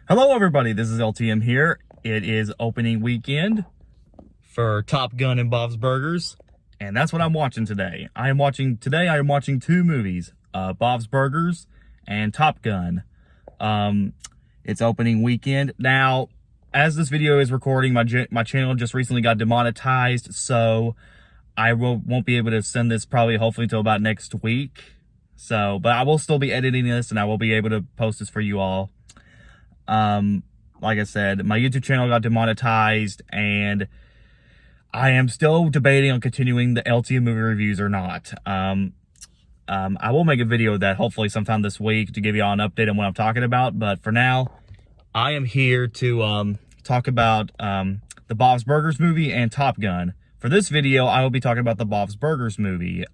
Hello everybody, this is LTM here. It is opening weekend for Top Gun and Bob's Burgers, and that's what I'm watching today. I am watching two movies, Bob's Burgers and Top Gun. It's opening weekend. Now, as this video is recording, my channel just recently got demonetized, so I won't be able to send this hopefully until about next week. But I will still be editing this, and I will be able to post this for you all. Like I said, my YouTube channel got demonetized, and I am still debating on continuing the LTM movie reviews or not. I will make a video of that hopefully sometime this week to give you all an update on what I'm talking about. But for now, I am here to talk about the Bob's Burgers movie and Top Gun. For this video, I will be talking about the Bob's Burgers movie,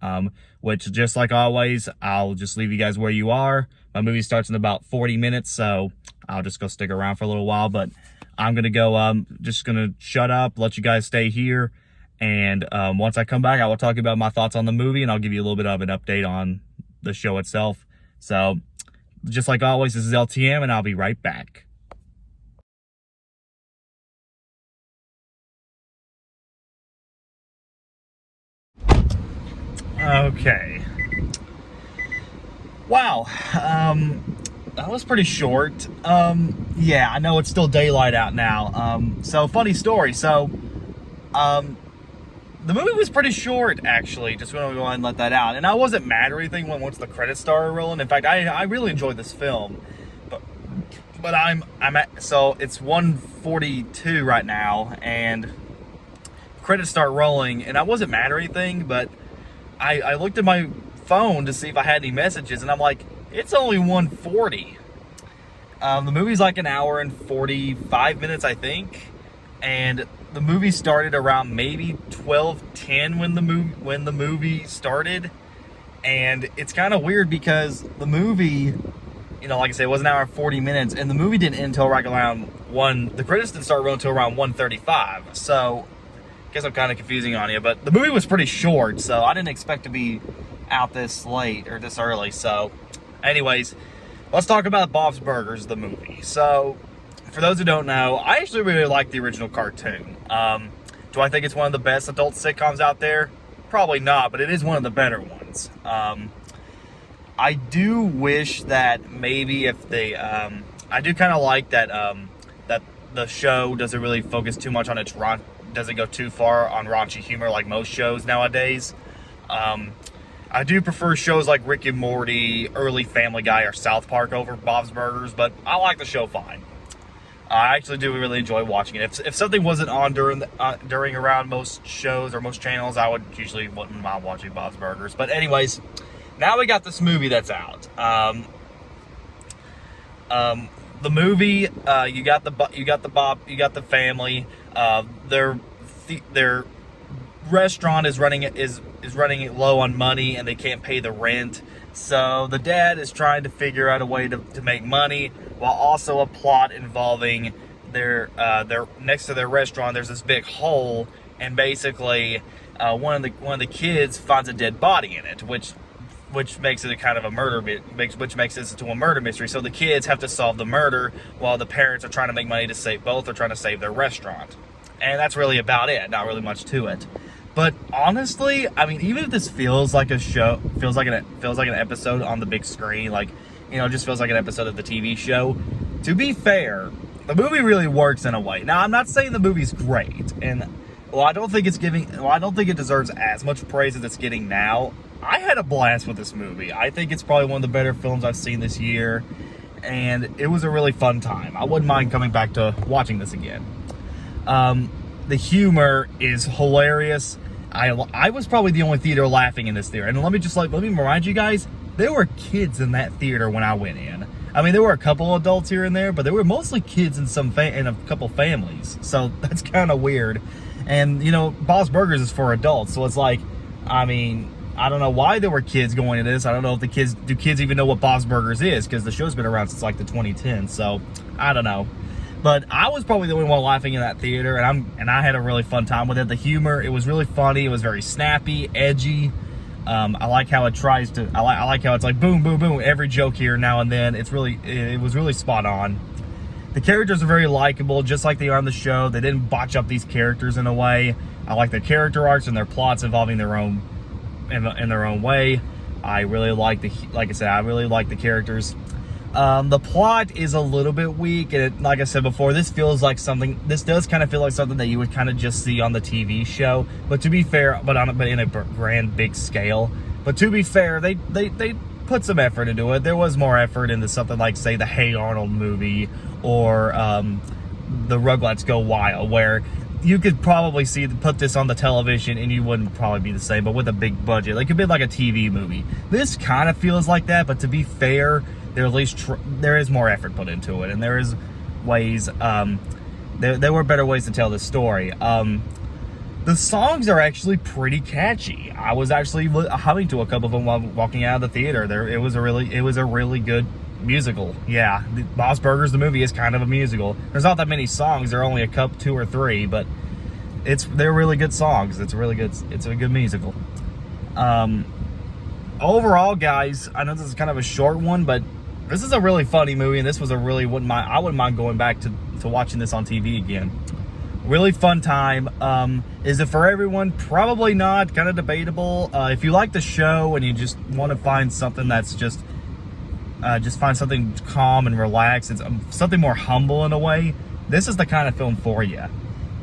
which, just like always, I'll just leave you guys where you are. My movie starts in about 40 minutes, so I'll just go stick around for a little while. But I'm going to go, just going to shut up, let you guys stay here. And once I come back, I will talk about my thoughts on the movie, and I'll give you a little bit of an update on the show itself. So, just like always, this is LTM, and I'll be right back. Okay. Wow. That was pretty short. Yeah, I know it's still daylight out now. So funny story. So, the movie was pretty short, actually. Just want to go ahead and let that out. And I wasn't mad or anything once the credits started rolling. In fact, I really enjoyed this film. But so it's 1:42 right now, and credits start rolling, and I wasn't mad or anything, but I looked at my phone to see if I had any messages, and I'm like, it's only 1:40. The movie's like an hour and 45 minutes, I think, and the movie started around maybe 12:10 when the movie started. And it's kind of weird because the movie, like I said, it was an hour and 40 minutes, and the movie didn't end until right around the credits didn't start rolling until around 1:35. So I guess I'm kind of confusing on you, but the movie was pretty short, so I didn't expect to be out this late or this early. So anyways, let's talk about Bob's Burgers, the movie. So for those who don't know, I actually really like the original cartoon. Do I think it's one of the best adult sitcoms out there? Probably not, but it is one of the better ones. I do wish that maybe if they, I do kind of like that that the show doesn't really focus too much on doesn't go too far on raunchy humor like most shows nowadays. I do prefer shows like Rick and Morty, early Family Guy, or South Park over Bob's Burgers, but I like the show fine. I actually do really enjoy watching it. If something wasn't on during around most shows or most channels, I wouldn't mind watching Bob's Burgers. But anyways, now we got this movie that's out. The movie, you got the family. Their restaurant is running low on money, and they can't pay the rent. So the dad is trying to figure out a way to make money, while also a plot involving their next to their restaurant. There's this big hole, and basically one of the kids finds a dead body in it, which makes it a kind of a which makes this into a murder mystery. So the kids have to solve the murder while the parents are trying to make money to save both, are trying to save their restaurant. And that's really about it. Not really much to it. But honestly, I mean, even if this feels like a show, feels like an episode on the big screen, just feels like an episode of the TV show. To be fair, the movie really works in a way. Now, I'm not saying the movie's great, and I don't think it deserves as much praise as it's getting now. I had a blast with this movie. I think it's probably one of the better films I've seen this year, and it was a really fun time. I wouldn't mind coming back to watching this again. The humor is hilarious. I was probably the only theater laughing in this theater. And let me remind you guys, there were kids in that theater when I went in. I mean, there were a couple adults here and there, but there were mostly kids and a couple families. So that's kind of weird. And, Bob's Burgers is for adults. So it's like, I mean, I don't know why there were kids going to this. I don't know if do kids even know what Bob's Burgers is? Because the show's been around since like the 2010s. So I don't know. But I was probably the only one laughing in that theater, and I had a really fun time with it. The humor, it was really funny. It was very snappy, edgy. I like how it tries to. I like how it's like boom, boom, boom. Every joke here now and then. It was really spot on. The characters are very likable, just like they are on the show. They didn't botch up these characters in a way. I like their character arcs and their plots involving their own in their own way. I really like like I said, I really like the characters. The plot is a little bit weak, and like I said before, this does kind of feel like something that you would kind of just see on the TV show. But to be fair, but in a grand big scale. But to be fair, they put some effort into it. There was more effort into something like, say, the Hey Arnold movie or the Rugrats Go Wild, where you could probably put this on the television and you wouldn't probably be the same, but with a big budget. It could be like a TV movie. This kind of feels like that, but to be fair, there is more effort put into it, and there is ways, there were better ways to tell this story. The songs are actually pretty catchy. I was actually humming to a couple of them while walking out of the theater. It was a really good musical. Yeah, Bob's Burgers, the movie, is kind of a musical. There's not that many songs. There are only two or three, but they're really good songs. It's a good musical. Overall, guys, I know this is kind of a short one, but this is a really funny movie, and this was I wouldn't mind going back to watching this on TV again. Really fun time. Is it for everyone? Probably not. Kind of debatable. If you like the show and you just want to find something that's just find something calm and relaxed, it's something more humble in a way, this is the kind of film for you.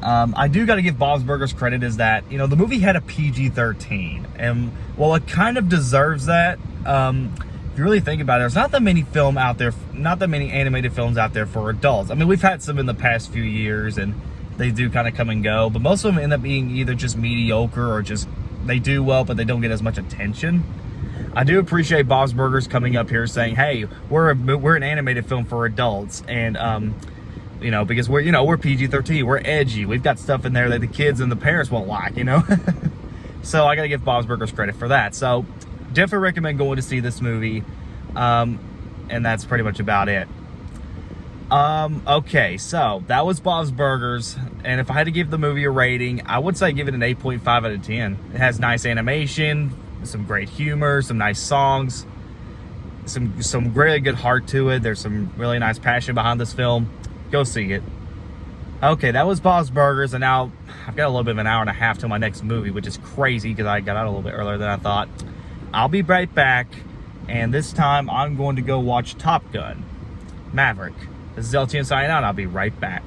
I do got to give Bob's Burgers credit, is that, the movie had a PG-13, and well, it kind of deserves that. If you really think about it, there's not that many animated films out there for adults. I mean, we've had some in the past few years, and they do kind of come and go, but most of them end up being either just mediocre or just they do well, but they don't get as much attention. I do appreciate Bob's Burgers coming up here saying, "Hey, we're an animated film for adults," and because we're PG-13, we're edgy, we've got stuff in there that the kids and the parents won't like, So I got to give Bob's Burgers credit for that. So definitely recommend going to see this movie, and that's pretty much about it. Okay, so that was Bob's Burgers, and if I had to give the movie a rating, I would say give it an 8.5 out of 10. It has nice animation, some great humor, some nice songs, some really good heart to it. There's some really nice passion behind this film. Go see it. Okay, that was Bob's Burgers, and now I've got a little bit of an hour and a half till my next movie, which is crazy because I got out a little bit earlier than I thought. I'll be right back, and this time I'm going to go watch Top Gun Maverick. This is LTN signing out. I'll be right back.